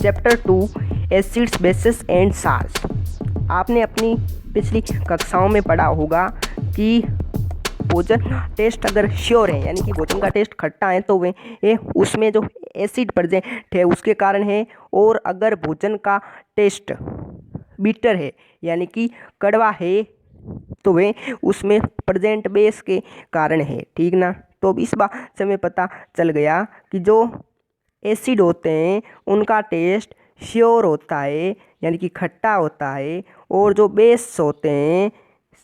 Chapter 2 acids bases and salt. आपने अपनी पिछली कक्षाओं में पढ़ा होगा कि भोजन टेस्ट अगर श्योर है यानी कि भोजन का टेस्ट खट्टा है तो वे उसमें जो एसिड प्रेजेंट है उसके कारण है, और अगर भोजन का टेस्ट बिटर है यानी कि कड़वा है तो वे उसमें प्रेजेंट बेस के कारण है। ठीक ना। तो अब इस बात से हमें पता चल गया कि जो एसिड होते हैं उनका टेस्ट श्योर होता है यानी कि खट्टा होता है, और जो बेस होते हैं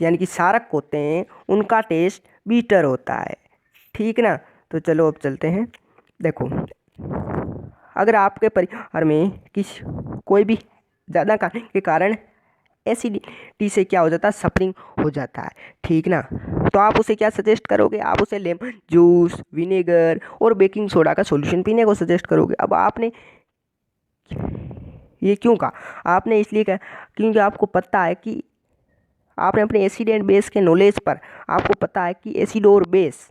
यानी कि क्षारक होते हैं उनका टेस्ट बीटर होता है। ठीक ना। तो चलो अब चलते हैं। देखो, अगर आपके परिवार में कोई भी ज़्यादा के कारण एसिडिटी से क्या हो जाता है, सफरिंग हो जाता है। ठीक ना। तो आप उसे क्या सजेस्ट करोगे? आप उसे लेमन जूस, विनेगर और बेकिंग सोडा का सॉल्यूशन पीने को सजेस्ट करोगे। अब आपने ये क्यों कहा? आपने इसलिए कहा क्योंकि आपको पता है कि आपने अपने एसिड एंड बेस के नॉलेज पर आपको पता है कि एसिड और बेस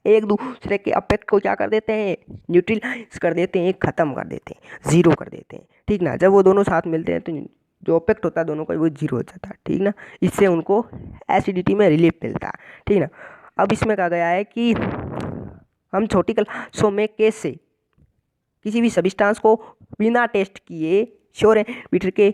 एक दूसरे के अफेक्ट को क्या कर देते हैं, न्यूट्रलाइज कर देते हैं, ख़त्म कर देते हैं, ज़ीरो कर देते हैं। ठीक ना। जब वो दोनों साथ मिलते हैं तो जो अफेक्ट होता है दोनों का वो जीरो हो जाता है। ठीक ना। इससे उनको एसिडिटी में रिलीफ मिलता है। ठीक ना। अब इसमें कहा गया है कि हम छोटी क्लासों में कैसे किसी भी सब्सटेंस को बिना टेस्ट किए श्योर एंड बिटर के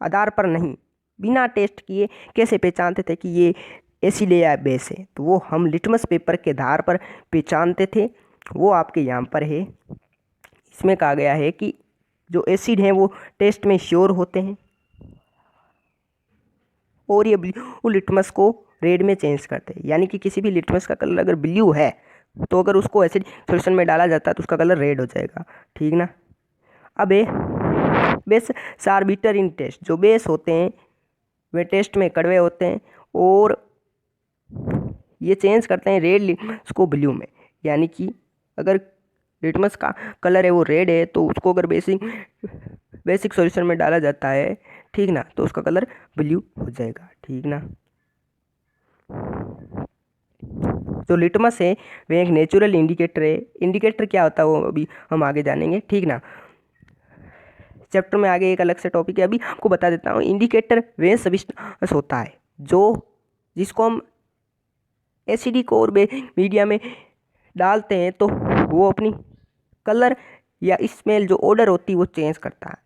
आधार पर नहीं, बिना टेस्ट किए कैसे पहचानते थे कि ये एसिड है या बेस है? तो वो हम लिटमस पेपर के आधार पर पहचानते थे। वो आपके यहाँ पर है। इसमें कहा गया है कि जो एसिड हैं वो टेस्ट में श्योर होते हैं, और ये ब्लू लिटमस को रेड में चेंज करते हैं। यानी कि किसी भी लिटमस का कलर अगर ब्लू है तो अगर उसको एसिड सॉल्यूशन में डाला जाता है तो उसका कलर रेड हो जाएगा। ठीक ना। अब बेस सार्बिटर इन टेस्ट, जो बेस होते हैं वे टेस्ट में कड़वे होते हैं और ये चेंज करते हैं रेड लिटमस को ब्लू में। यानी कि अगर लिटमस का कलर है वो रेड है तो उसको अगर बेसिक सॉल्यूशन में डाला जाता है, ठीक ना, तो उसका कलर ब्लू हो जाएगा। ठीक ना। जो लिटमस है वह एक नेचुरल इंडिकेटर है। इंडिकेटर क्या होता है वो अभी हम आगे जानेंगे। ठीक ना। चैप्टर में आगे एक अलग से टॉपिक है, अभी आपको बता देता हूँ। इंडिकेटर वह सब्सटेंस होता है जिसको हम एसिडिक और मीडिया में डालते हैं तो वो अपनी कलर या स्मेल जो ऑर्डर होती है वो चेंज करता है।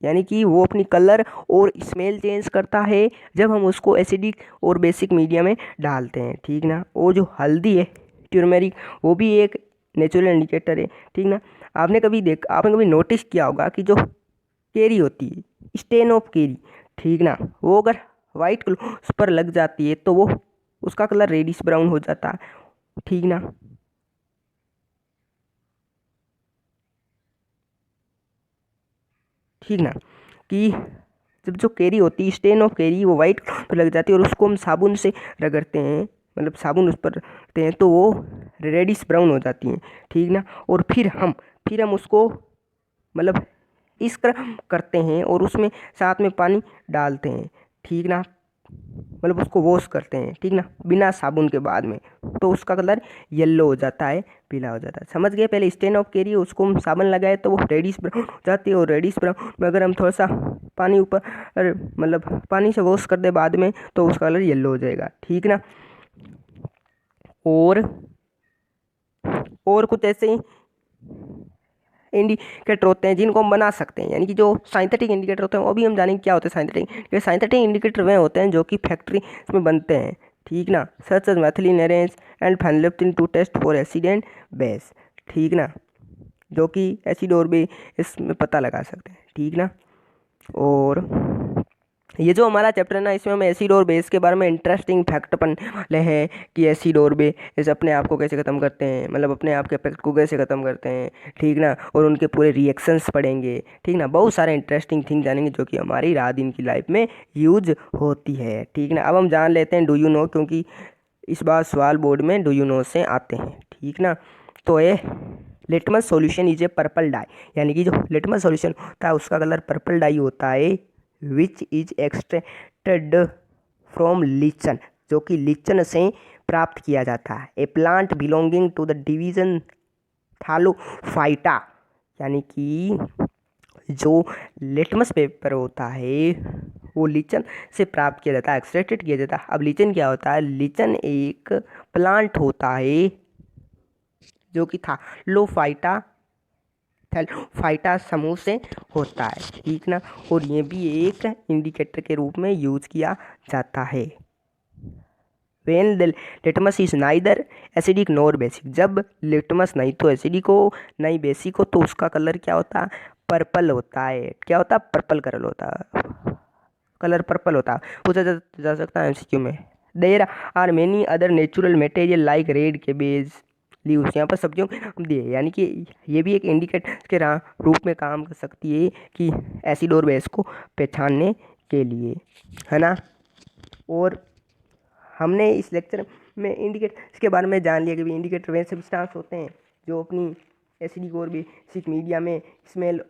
यानी कि वो अपनी कलर और स्मेल चेंज करता है जब हम उसको एसिडिक और बेसिक मीडिया में डालते हैं। ठीक ना। और जो हल्दी है टर्मेरिक, वो भी एक नेचुरल इंडिकेटर है। ठीक ना। आपने कभी नोटिस किया होगा कि जो केरी होती है, स्टेन ऑफ केरी, ठीक ना, वो अगर वाइट क्लोथ्स पर लग जाती है तो वो उसका कलर रेडिश ब्राउन हो जाता है। ठीक ना। ठीक ना। कि जब जो केरी होती है, स्टेन ऑफ केरी, वो वाइट पर लग जाती है और उसको हम साबुन से रगड़ते हैं, मतलब साबुन उस पर रखते हैं तो वो रेडिश ब्राउन हो जाती हैं। ठीक ना। और फिर हम उसको मतलब इस क्रम करते हैं और उसमें साथ में पानी डालते हैं। ठीक ना। मतलब उसको वॉश करते हैं। ठीक ना, बिना साबुन के बाद में, तो उसका कलर येलो हो जाता है, पीला हो जाता है। समझ गए? पहले स्टेन ऑफ केरी, उसको हम साबुन लगाए तो वो रेडिश ब्राउन हो जाती है, और रेडिश ब्राउन में अगर हम थोड़ा सा पानी ऊपर मतलब पानी से वॉश कर दे बाद में तो उसका कलर येलो हो जाएगा। ठीक ना। और कुछ ऐसे ही इंडिकेटर होते हैं जिनको हम बना सकते हैं, यानी कि जो साइंथेटिक इंडिकेटर होते हैं वो भी हम जानेंगे क्या होते हैं। साइंथेटिक इंडिकेटर वे होते हैं जो कि फैक्ट्री में बनते हैं। ठीक ना। Such as methyl orange and phenolphthalein to test for acid and base. ठीक ना। जो कि एसिड और बेस इसमें पता लगा सकते हैं। ठीक ना। और ये जो हमारा चैप्टर है ना, इसमें हम एसिड और बेस के बारे में इंटरेस्टिंग फैक्ट पढ़ने वाले हैं कि एसिड और बेस अपने आप को कैसे ख़त्म करते हैं, मतलब अपने आप के इफेक्ट को कैसे ख़त्म करते हैं। ठीक ना। और उनके पूरे रिएक्शंस पढ़ेंगे। ठीक ना। बहुत सारे इंटरेस्टिंग थिंग जानेंगे जो कि हमारी रात दिन की लाइफ में यूज होती है। ठीक ना। अब हम जान लेते हैं डू यू नो, क्योंकि इस बार सवाल बोर्ड में डू यू नो से आते हैं। ठीक ना। तो ये litmus solution is a purple dye, यानी कि जो लिटमस सॉल्यूशन होता है उसका कलर पर्पल डाई होता है, which is extracted from lichen, जो कि लीचन से प्राप्त किया जाता है। A plant belonging to the division Thallophyta, यानी कि जो लिटमस पेपर होता है वो लीचन से प्राप्त किया जाता है, एक्सट्रैक्टेड किया जाता है। अब लीचन क्या होता है? लीचन एक प्लांट होता है जो कि था लोफाइटा थैलोफाइटा समूह से होता है, ठीक ना। और ये भी एक इंडिकेटर के रूप में यूज किया जाता है। When the litmus is neither acidic nor basic, जब लिटमस नहीं तो एसिडिक हो नहीं बेसिक हो तो उसका कलर क्या होता है? पर्पल होता है। क्या होता है? पर्पल कलर होता है, कलर पर्पल होता है। पूछा जा सकता है एमसीक्यू में। There are many other natural material like red cabbage leaves, यहाँ पर सब्जियों के नाम दिए, यानी कि ये भी एक इंडिकेटर के रूप में काम कर सकती है कि एसिड और बेस को पहचानने के लिए, है ना। और हमने इस लेक्चर में इंडिकेटर के बारे में जान लिया कि इंडिकेटर वे सब्सटेंस होते हैं जो अपनी एसिडिक और बेसिक मीडिया में स्मेल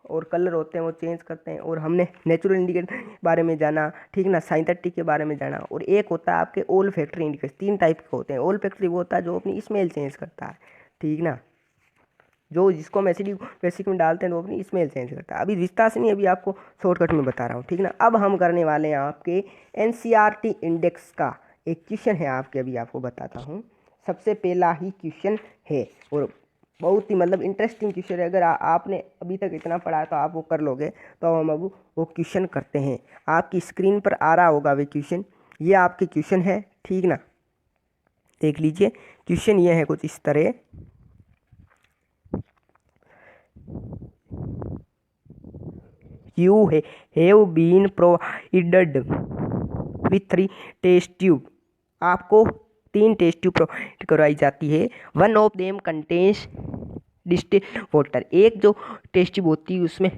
और कलर होते हैं वो चेंज करते हैं। और हमने नेचुरल इंडिकेटर के बारे में जाना, ठीक ना, सिंथेटिक के बारे में जाना। और एक होता है आपके ओल फैक्ट्री इंडिकेटर, 3 टाइप के होते हैं। ओल फैक्ट्री वो होता है जो अपनी स्मेल चेंज करता है, ठीक ना, जो जिसको हम एसिडिक बेसिक में डालते हैं वो अपनी स्मेल चेंज करता है। अभी विस्तार से नहीं, अभी आपको शॉर्टकट में बता रहा हूँ, ठीक ना। अब हम करने वाले हैं आपके एनसीईआरटी इंडेक्स का एक क्वेश्चन है आपके, अभी आपको बताता हूँ। सबसे पहला ही क्वेश्चन है और बहुत ही मतलब इंटरेस्टिंग क्वेश्चन है। अगर आपने अभी तक इतना पढ़ा है तो आप वो कर लोगे। तो हम अब वो क्वेश्चन करते हैं। आपकी स्क्रीन पर आ रहा होगा वे क्वेश्चन, ये आपके क्वेश्चन है, ठीक ना। देख लीजिए क्वेश्चन ये है कुछ इस तरह। You have been provided with 3 test tube, आपको 3 टेस्ट ट्यूब प्रोवाइड करवाई जाती है। One of them contains distil water, एक जो टेस्ट ट्यूब होती है उसमें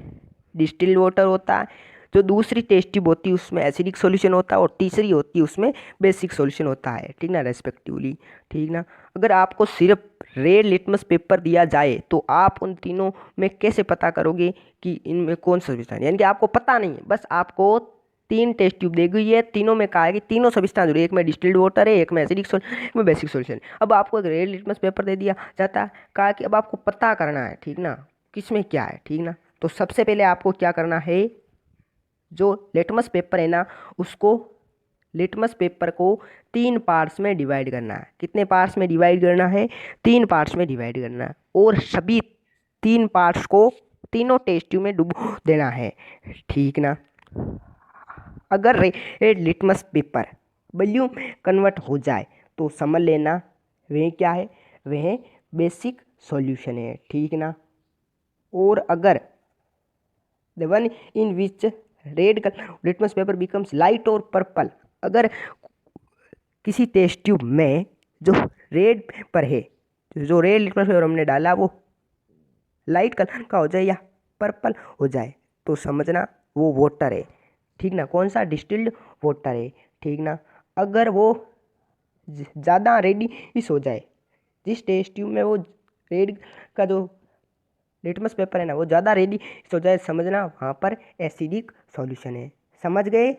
डिस्टिल वाटर होता है, जो दूसरी टेस्ट ट्यूब होती है उसमें एसिडिक सॉल्यूशन होता है और तीसरी होती है उसमें बेसिक सॉल्यूशन होता है, ठीक ना, रेस्पेक्टिवली, ठीक ना। अगर आपको सिर्फ रेड लिटमस पेपर दिया जाए तो आप उन तीनों में कैसे पता करोगे कि इनमें कौन सा सब्सटेंस, यानी कि आपको पता नहीं है, बस आपको 3 टेस्ट ट्यूब दी गई है, तीनों में कहा है कि तीनों सब्सटेंस जुड़ी, एक में डिस्टिल्ड वाटर है, एक में एसिडिक सॉल्यूशन, एक में बेसिक सॉल्यूशन। अब आपको एक रेड लिटमस पेपर दे दिया जाता है, कहा कि अब आपको पता करना है, ठीक ना, किसमें क्या है, ठीक ना। तो सबसे पहले आपको क्या करना है, जो लिटमस पेपर है ना उसको, लिटमस पेपर को 3 पार्ट्स में डिवाइड करना है। कितने पार्ट्स में डिवाइड करना है? 3 पार्ट्स में डिवाइड करना है। और सभी 3 पार्ट्स को तीनों टेस्ट ट्यूब में डुबो देना है, ठीक ना। अगर red litmus paper volume convert हो जाए तो समझ लेना वह क्या है, वह बेसिक सॉल्यूशन है, ठीक ना। और अगर the one in which red litmus paper becomes light और पर्पल, अगर किसी टेस्ट ट्यूब में जो रेड पेपर है, जो रेड लिटमस पेपर हमने डाला वो लाइट कलर का हो जाए या पर्पल हो जाए तो समझना वो वाटर है, ठीक ना। कौन सा? डिस्टिल्ड वाटर है, ठीक ना। अगर वो ज़्यादा रेडिश हो जाए, जिस टेस्ट ट्यूब में वो रेड का जो लिटमस पेपर है ना वो ज़्यादा रेडिश हो जाए, समझना वहाँ पर एसिडिक सॉल्यूशन है। समझ गए?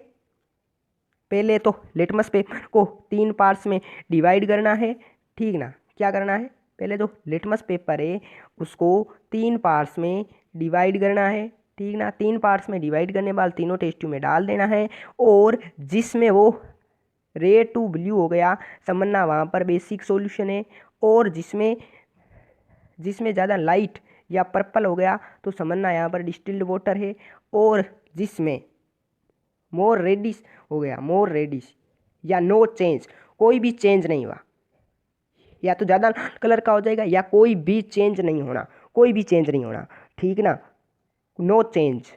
पहले तो लिटमस पेपर को 3 पार्ट्स में डिवाइड करना है, ठीक ना। क्या करना है? पहले जो लिटमस पेपर है उसको 3 पार्ट्स में डिवाइड करना है, ठीक ना। 3 पार्ट्स में डिवाइड करने के बाद तीनों टेस्ट ट्यूब में डाल देना है। और जिसमें वो रेड टू ब्लू हो गया, समझना वहाँ पर बेसिक सॉल्यूशन है। और जिसमें ज़्यादा लाइट या पर्पल हो गया तो समझना यहाँ पर डिस्टिल्ड वाटर है। और जिसमें मोर रेडिश हो गया, मोर रेडिश या नो चेंज, कोई भी चेंज नहीं हुआ, या तो ज़्यादा कलर का हो जाएगा या कोई भी चेंज नहीं होना, कोई भी चेंज नहीं होना, ठीक ना। नो चेंज,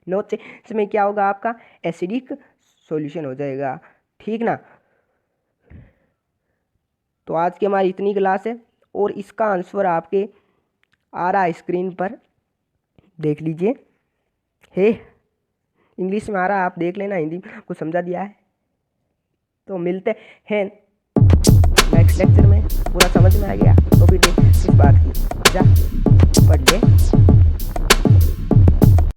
नो चेंज में क्या होगा? आपका एसिडिक सॉल्यूशन हो जाएगा, ठीक ना। तो आज की हमारी इतनी क्लास है और इसका आंसर आपके आ रहा है स्क्रीन पर, देख लीजिए। है इंग्लिश में आ रहा है, आप देख लेना, हिंदी में आपको समझा दिया है। तो मिलते हैं नेक्स्ट लेक्चर में। पूरा समझ में आ गया तो फिर किस बात की जा पढ़ ले।